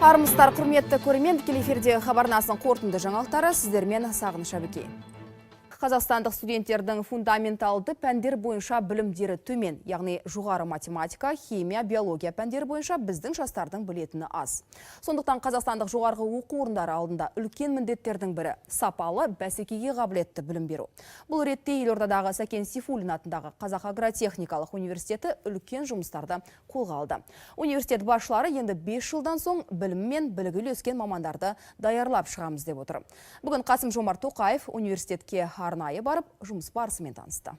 Армысыздар, құрметті көрермен, тікелей эфирде хабарнасын қорытынды жаңалықтары сіздермен Сағыныш Әбікен. Қазақстандық студенттердің фундаменталды пәндер бойынша білімдері төмен, яғни жоғары математика, химия, биология пәндері бойынша біздің жастардың білетіні аз. Сондықтан қазақстандық жоғарғы оқу орындары алдында үлкен міндеттердің бірі сапалы, бәсекеге қабілетті білім беру. Бұл ретте елордадағы Сәкен Сейфуллин атындағы Қазақ агротехникалық университеті үлкен жұмыстарды қолға алды. Университет басшылары енді 5 жылдан соң білім мен білігі үйлескен мамандарды даярлап шығамыз деп отыр. Бүгін Қасым-Жомарт Тоқаев университетке арнайы барып, жұмыс барысымен танысты.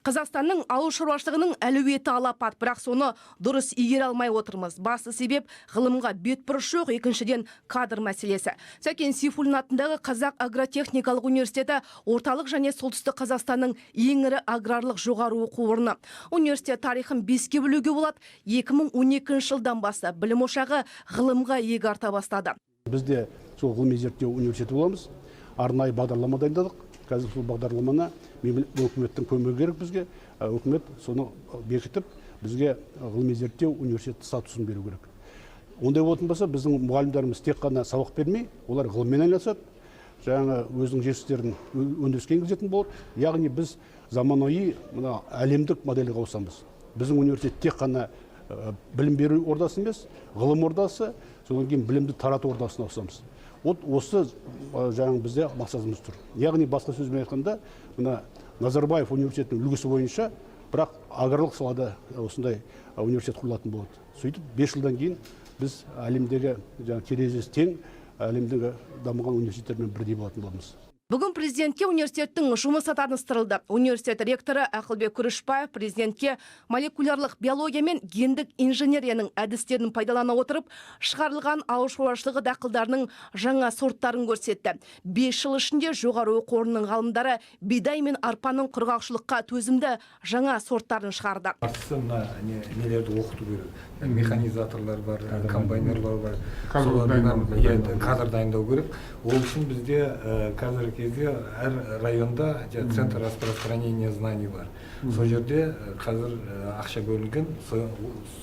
Қазақстанның ауыл шаруашылығының әлеуеті алапат, бірақ соны дұрыс игере алмай отырмыз. Басты себеп ғылымға бетбұрыс жоқ, екіншіден кадр мәселесі. Сәкен Сейфуллин атындағы Қазақ агротехникалық университеті орталық және солтүстік Қазақстанның ең ірі аграрлық жоғары оқу орны. Университет тарихын 5-ке бөлуге болады. 2012 жылдан бастап білім ошағы ғылымға иек арта бастады. Бізде сол ғылыми зерттеу университеті боламыз. Арнайы бағдарлама дайындадық. Қазір сол бағдарламаны үкіметтің көмегі керек бізге. Үкімет соны бекітіп, бізге ғылыми зерттеу университет статусын беру керек. Ондай болатын болса, біздің мұғалімдеріміз тек қана сабақ бермей, олар ғылыммен айналысады. Жаңа өзінің жетістіктерін өндіріске енгізетін болады. Яғни біз заманауи әлемдік модельге ауысамыз. Біздің университет тек қана білім беру ордасы емес, ғылым ордасы, содан кейін білімді тарату ордасына ауысамыз. Осы жаңағы бізде мақсатымыз тұр. Яғни басқа сөзбен айтқанда, Назарбаев университетінің үлгісі бойынша, бірақ аграрлық салада осындай университет құрылатын болады. Сөйтіп 5 жылдан кейін біз әлемдегі терезесі тең, әлемдегі дамыған университеттермен бірдей болатын боламыз. Бүгін президентке университеттің жұмысы таныстырылды. Университет ректоры Ақылбек Күрішбаев президентке молекулярлық биология мен гендік инженерияның әдістерін пайдалана отырып, шығарылған ауыл шаруашылығы дақылдарының жаңа сорттарын көрсетті. 5 жыл ішінде жоғары оқу орнының ғалымдары бидай мен арпаның құрғақшылыққа төзімді жаңа сорттарын шығарды. Нелерді оқыту керек. Механизаторлар бар, комбайнерлар бар. Кадр дайындау керек. Ол үшін бізде қазіргі кезде әр районда центр распространения знаний бар. Сол жерде қазір ақша бөлінген,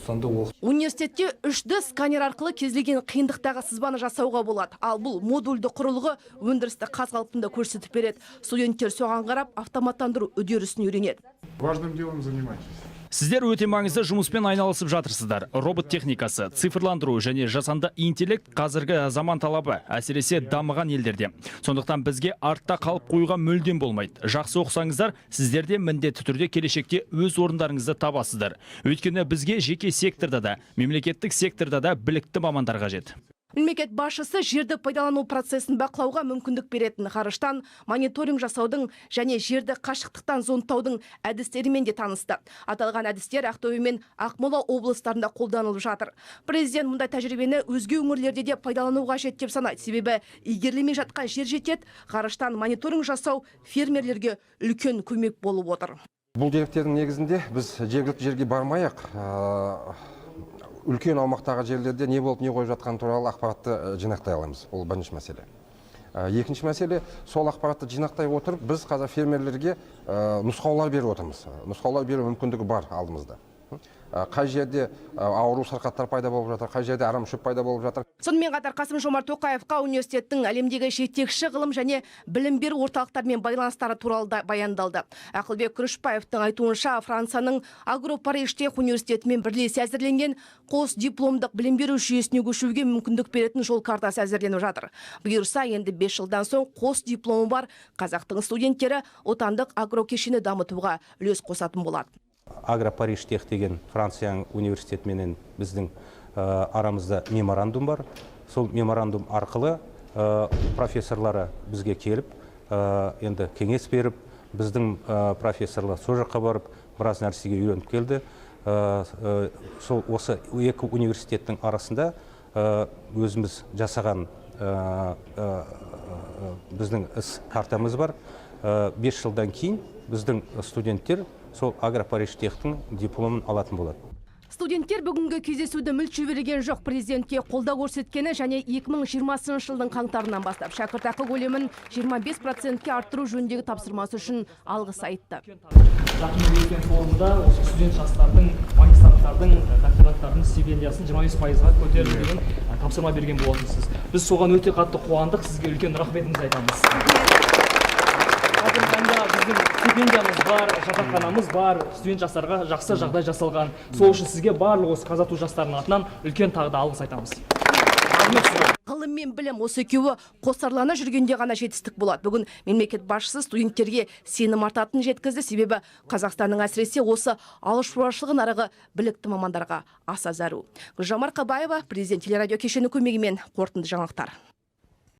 сонда оқыту. Университетте 3D сканер арқылы кезлеген қиындықтағы сызбаны жасауға болады. Ал бұл модульді құрылғы өндірісті қаз қалпында көрсетіп береді. Студенттер соған қарап автоматтандыру үдерісін үйренеді. Важным делом занимайтесь. Сіздер өте маңызды жұмыспен айналысып жатырсыздар. Робот техникасы, цифрландыру және жасанды интеллект қазіргі заман талабы, әсіресе дамыған елдерде. Сондықтан бізге артта қалып қоюға мүлдем болмайды. Жақсы оқысаңыздар, сіздерде міндетті түрде келешекте өз орындарыңызды табасыздар. Өйткені бізге жеке секторда да, мемлекеттік секторда да білікті мамандар қажет. Мемлекет басшысы жерді пайдалану процесін бақылауға мүмкіндік беретін ғарыштан мониторинг жасаудың және жерді қашықтықтан зондтаудың әдістерімен де танысты. Аталған әдістер Ақтөбе мен Ақмола облыстарында қолданылып жатыр. Президент мұндай тәжірибені өзге өңірлерде де пайдалану қажет деп санайды. Себебі игерілмей жатқан жер жетеді, ғарыштан мониторинг жасау фермерлерге үлкен көмек болып отыр. Бұл деректердің негізінде біз жергілікті жерге бармай-ақ үлкен аумақтағы жерлерде не болып не қойып жатқан туралы ақпаратты жинақтай аламыз. Ол бірінші мәселе. Екінші мәселе, сол ақпаратты жинақтай отырып, біз қазір фермерлерге нұсқаулар беріп отырмыз. Нұсқаулар беру мүмкіндігі бар алдымызда. Қай жерде ауру сырқаттар пайда болып жатыр, қай жерде арам шөп пайда болып жатыр. Сонымен қатар Қасым-Жомарт Тоқаевқа университеттің әлемдегі жетекші ғылым және білім беру орталықтарымен байланыстары туралы баяндалды. Ақылбек Күрішбаевтың айтуынша Францияның Агро-Париж-Тех университетімен бірлесе әзірленген қос дипломдық білім беру жүйесіне көшуге мүмкіндік беретін жол картасы әзірленіп жатыр. Бұйырса, енді 5 жылдан соң қос дипломы бар қазақтың студенттері отандық агрокешені дамытуға үлес қосатын болады. Агро-Париж-Тех деген Францияның университетіменен біздің арамызда меморандум бар. Сол меморандум арқылы профессорлары бізге келіп, енді кеңес беріп, біздің профессорлар сол жаққа барып, біраз нәрсеге үйреніп келді. Осы екі университеттің арасында өзіміз жасаған біздің іс картамыз бар. 5 жылдан кейін біздің студенттер сол Агро-Париж-Техтің дипломын алатын болады. Студенттер бүгінгі кездесуді мүлт жіберген жоқ. Президентке қолдау көрсеткені және 2020 жылдың қаңтарынан бастап шәкіртақы көлемін 25%-ке арттыру жөніндегі тапсырмасы үшін алғыс айтты. Жақын өткен форумда осы студент жастардың қазақстандықтардың докторанттардың стипендиясын 25%-ға көтерді деген тапсырма берген болатынсыз. Біз соған өте қатты қуандық, сізге үлкен рахметімізді айтамыз. Қазіргі таңда біздің стипендиямыз бар, жатақханамыз бар, студент жастарға жақсы жағдай жасалған. Сол үшін сізге барлық осы Қазату жастарының атынан үлкен тағы да алғыс айтамыз. Ғылым мен білім осы екеуі қосарлана жүргенде ғана жетістік болады. Бүгін мемлекет басшысы студенттерге сенім артатынын жеткізді, себебі Қазақстанның әсіресе осы ауыл шаруашылығы нарығы білікті мамандарға аса зәру. Гүлжан Марқабаева, президент телерадио кешені көмегімен қорытынды жаңалықтар.